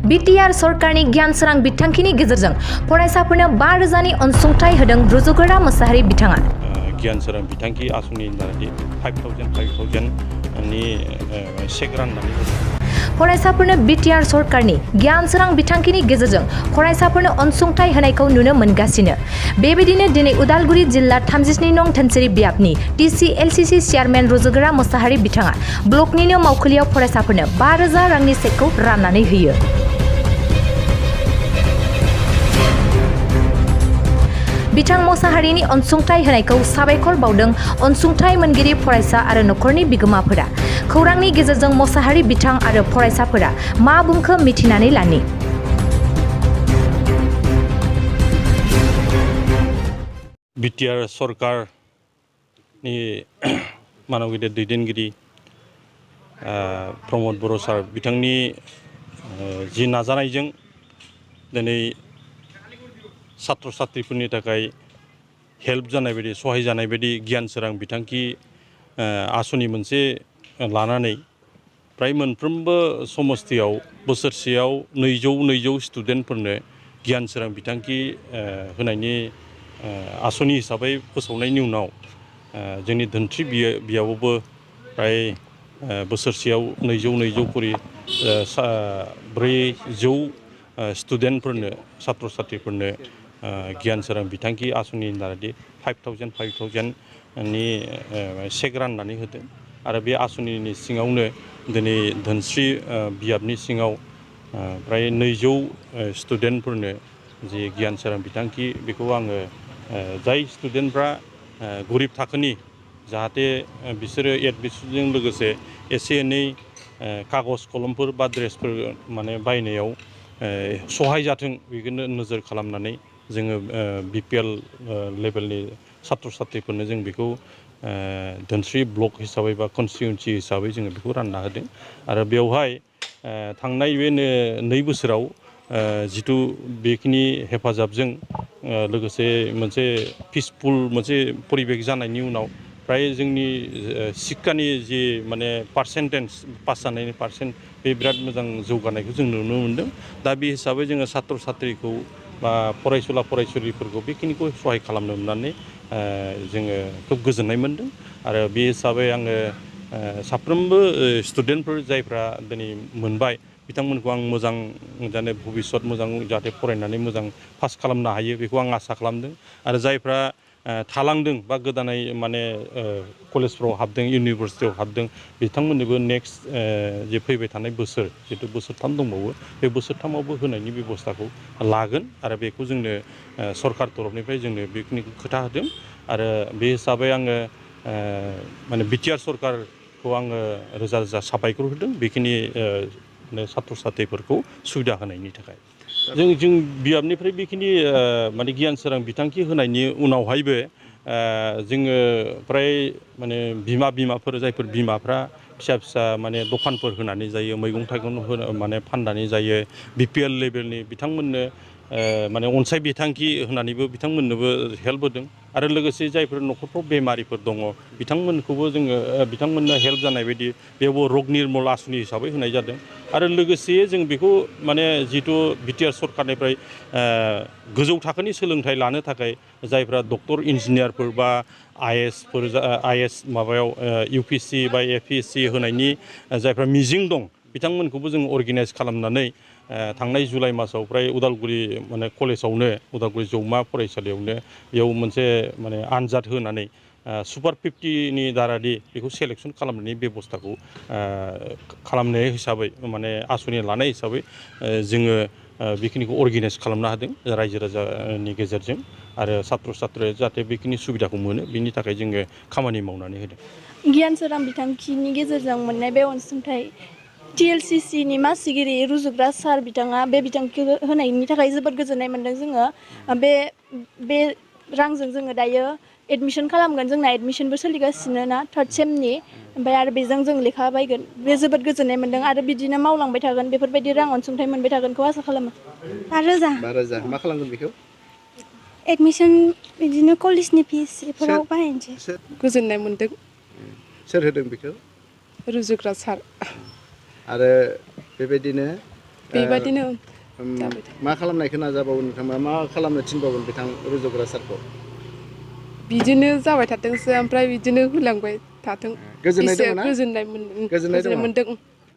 BTR सरकारनि गियान सोरां बिथांखिनि गेजेरजों फरायसाफोरनो 5,000नि अनसुंथाइ होदों रुजुगोरा मोसाहारि बिथाङा। गियान सोरां बिथांखि आसुनि दारै 5,000 नि चेक राननानै होदों। फरायसाफोरनो बिटिआर सरकारनि गियान सोरां बिथांखिनि गेजेरजों फरायसाफोरनो अनसुंथाइ होनायखौ नुनो मोनगासिनो। बेबायदिनो दिनै उदालगुरि जिल्ला 32 नं धोनसिरि बियाबनि TCLCC चेयारमेन रुजुगोरा मोसाहारि बिथाङा ब्लकनिनो मावखुलियाव फरायसाफोरनो 5,000 रांनि चेकखौ राननानै होयो। बिथां मोसाहारिनि अनसुंथाइ होनायखौ साबायखर बावदों अनसुंथाइ मोनगिरि फरायसा आरो नखरनि बिगोमाफोरा। खौरांनि गेजेरजों मोसाहारि बिथां आरो फरायसाफोरा मा बुंखो मिथिनानै लानि। बिटिआर सरकारनि मानव गेदेर दैदेनगिरि प्रमद बर' सार बिथांनि जि नाजानायजों दिनै छात्र छात्रिफोरनि थाखाय हेल्प जानाय बायदि सहाय जानाय बायदि गियान सोरां बिथांखि आसुनि मोनसे लानानै प्राय मोनफ्रोमबो समस्थियाव बोसोरसेयाव 200 स्टुडेन्टफोरनो गियान सोरां बिथांखि होनायनि आसुनि हिसाबै फोसावनायनि उनाव जोंनि धोनस्रि बियाबावबो प्राय बोसोरसेयाव 200 करि 400 स्टुडेन्टफोरनो छात्र छात्रिफोरनो गियान सोरां बिथांखि आसुनि दारै 5,000 नि चेक राननानै होदों। आरो बे आसुनिनि सिङावनो दिनै धोनस्रि बियाबनि सिङाव प्राय 200 स्टुडेन्टफोरनो जि गियान सोरां बिथांखि बेखौ आङो जाय स्टुडेन्टफ्रा गरिब थाखोनि जाहाथे बिसोरो एडमिसनजों लोगोसे एसे एनै कागज कलमफोर बा ड्रेसफोर माने बायनायाव सहाय जाथों बेखौनो नोजोर खालामनानै जोङो BPL लेभेलनि छात्र छात्रिफोरनो जों बेखौ धोनस्रि ब्लक हिसाबै बा कनस्टिटिउन्सि हिसाबै जोङो बेखौ रानना होदों। आरो बेवहाय थांनाय बे 2 बोसोराव जिथु बेखिनि हेफाजाबजों लोगोसे मोनसे पिसफुल मोनसे परिबेक जानायनि उनाव प्राय जोंनि शिक्षानि जि माने पार्सेन्टेज पास जानायनि पार्सेन्ट बे बिराद मोजां जौगानायखौ जों नुनो मोनदों। दा बे हिसाबै जोङो छात्र छात्रिखौ बा फरायसुला फरायसुलिफोरखौ बेखिनिखौ सहाय खालामनो मोननानै जोङो खोब गोजोननाय मोनदों। आरो बे हिसाबै आङो साफ्रोमबो स्टुडेन्टफोर जायफ्रा दिनै मोनबाय बिथांमोनखौ आं मोजां जाहाथे भबिसत मोजां जाहाथे फरायनानै मोजां पास खालामनो हायो बेखौ आं आसा खालामदों। आरो जायफ्रा थालांदों बा गोदानै माने कलेजफ्राव हाबदों इउनिभारसिटियाव हाबदों बिथांमोननोबो नेक्स्ट जे फैबाय थानाय बोसोर जितु बोसोरथाम दंबावो बे बोसोरथामावबो होनायनि बेबस्थाखौ लागोन। आरो बेखौ जोंनो सरकार तरफनिफ्राय जोंनो बेखिनिखौ खोथा होदों। आरो बे हिसाबै आङो माने बिटिआर सरकारखौ आङो रोजा रोजा साबायखर होदों बेखिनि छात्र छात्रिफोरखौ सुबिदा होनायनि थाखाय। जों बियाबनिफ्राय बेखिनि माने गियान सोरां बिथांखि होनायनि उनावहायबो जोङो प्राय माने बिमाफोर जायफोर बिमाफ्रा फिसा माने दखानफोर होनानै जायो मैगं थाइगं माने फाननानै जायो BPL लेभेलनि बिथांमोननो माने अनसाय बिथांखि होनानैबो बिथांमोननोबो हेल्प होदों। आरो लोगोसे जायफोर न'खरफ्राव बेमारिफोर दङ बिथांमोनखौबो जोङो बिथांमोननो हेल्प जानाय बायदि बेयावबो रग निर्मल आसुनि हिसाबै होनाय जादों। आरो लोगोसे जों बेखौ माने जिथु बिटिआर सरकारनिफ्राय गोजौ थाखोनि सोलोंथाइ लानो थाखाय जायफ्रा डक्टर इन्जिनियारफोर बा IAS माबायाव UPSC बा APSC होनायनि जायफ्रा मिजिं दं बिथांमोनखौबो जों अर्गेनाइज खालामनानै थांनाय जुलाइ मासाव प्राय उदालगुरि माने कलेजावनो उदालगुरि जौमा फरायसालियावनो बेयाव मोनसे माने आनजाद होनानै सुपार 50नि दारादि बेखौ सेलेक्सन खालामनायनि बेबस्थाखौ खालामनाय हिसाबै माने आसुनि लानाय हिसाबै जोङो बेखिनिखौ अर्गेनाइज खालामनो हादों रायजो राजानि गेजेरजों। आरो छात्र छात्रिया जाहाथे बेखिनि सुबिदाखौ मोनो बिनि थाखाय जोङो खामानि मावनानै होदों। गियान सोरां बिथांखिनि गेजेरजों मोननाय बे अनसुंथाइ TLCCनि मासिगिरि रुजुग्रा सार बिथाङा बे बिथांखिखौ होनायनि थाखाय जोबोद गोजोननाय मोन्दों जोङो। बे रांजों जोङो दायो एडमिसन खालामगोन जोंना एडमिसनबो सोलिगासिनो ना 3rd सेमनि ओमफ्राय आरो बेजों जों लेखा बायगोन बे जोबोद गोजोननाय मोन्दों। आरो बिदिनो मावलांबाय थागोन बेफोरबायदि रां अनसुंथाइ मोनबाय थागोनखौ आसा खालामो। 5,000 मा खालामगोन बेखौ? एडमिसन बिदिनो कलेजनि फिस बेफोराव बाहायनोसै। गोजोननाय मोन्दों। सोर होदों बेखौ? रुजुग्रा सार। आरो बेबायदिनो बेबादिनो मा खालामनायखौ नाजाबावो नोंथाङा मा खालामनो थिनबावगोन बिथां रुजुग्रा सारखौ बिदिनो जाबाय थाथोंसो ओमफ्राय बिदिनो होलांबाय थाथों गोजोननाय एसे दङ ना? गोजोननाय गोजोननाय दङ? मोन्दों